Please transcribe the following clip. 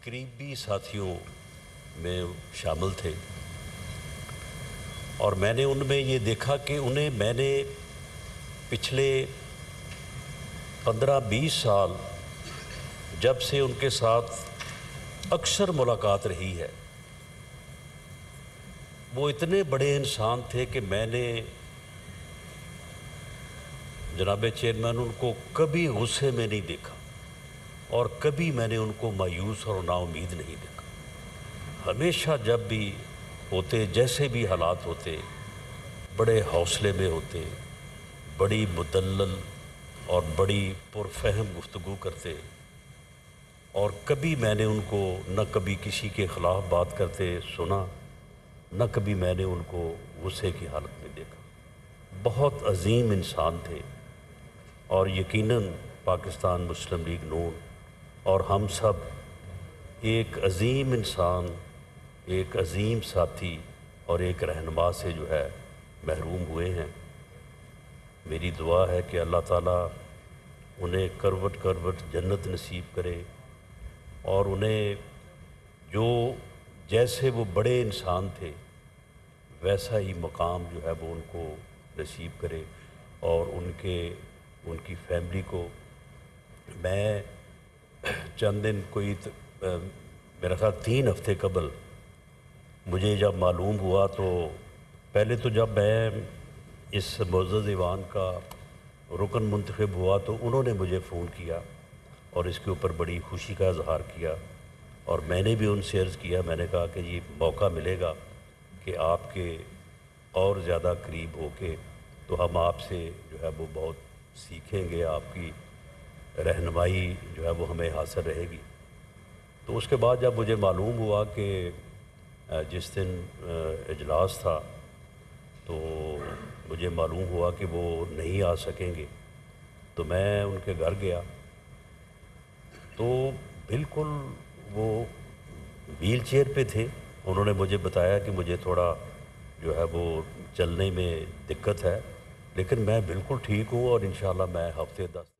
करीबी साथियों में शामिल थे और मैंने उनमें ये देखा कि उन्हें मैंने पिछले 15-20 साल जब से उनके साथ अक्सर मुलाकात रही है, वो इतने बड़े इंसान थे कि मैंने जनाब चेयरमैन उनको कभी गुस्से में नहीं देखा और कभी मैंने उनको मायूस और नाउम्मीद नहीं देखा। हमेशा जब भी होते, जैसे भी हालात होते, बड़े हौसले में होते, बड़ी मुदल्लल और बड़ी पुरफहम गुफ्तगू करते और कभी मैंने उनको न कभी किसी के ख़िलाफ़ बात करते सुना, न कभी मैंने उनको गुस्से की हालत में देखा। बहुत अजीम इंसान थे और यकीनन पाकिस्तान मुस्लिम लीग नून और हम सब एक अजीम इंसान, एक अजीम साथी और एक रहनुमा से जो है महरूम हुए हैं। मेरी दुआ है कि अल्लाह ताला उन्हें करवट करवट जन्नत नसीब करे और उन्हें जो जैसे वो बड़े इंसान थे वैसा ही मकाम जो है वो उनको नसीब करे और उनकी फैमिली को। मैं चंद दिन मेरा ख्याल 3 हफ्ते कबल मुझे जब मालूम हुआ तो पहले तो जब मैं इस मुअज़्ज़ज़ ईवान का रुकन मुंतखब हुआ तो उन्होंने मुझे फ़ोन किया और इसके ऊपर बड़ी खुशी का इज़हार किया और मैंने भी उनसे अर्ज़ किया, मैंने कहा कि ये मौका मिलेगा कि आपके और ज़्यादा करीब होके तो हम आपसे जो है वो बहुत सीखेंगे, आपकी रहनुमाई जो है वो हमें हासिल रहेगी। तो उसके बाद जब मुझे मालूम हुआ कि जिस दिन इजलास था तो मुझे मालूम हुआ कि वो नहीं आ सकेंगे, तो मैं उनके घर गया तो बिल्कुल वो व्हील चेयर पे थे। उन्होंने मुझे बताया कि मुझे थोड़ा जो है वो चलने में दिक्कत है, लेकिन मैं बिल्कुल ठीक हूँ और इंशाअल्लाह मैं हफ्ते 10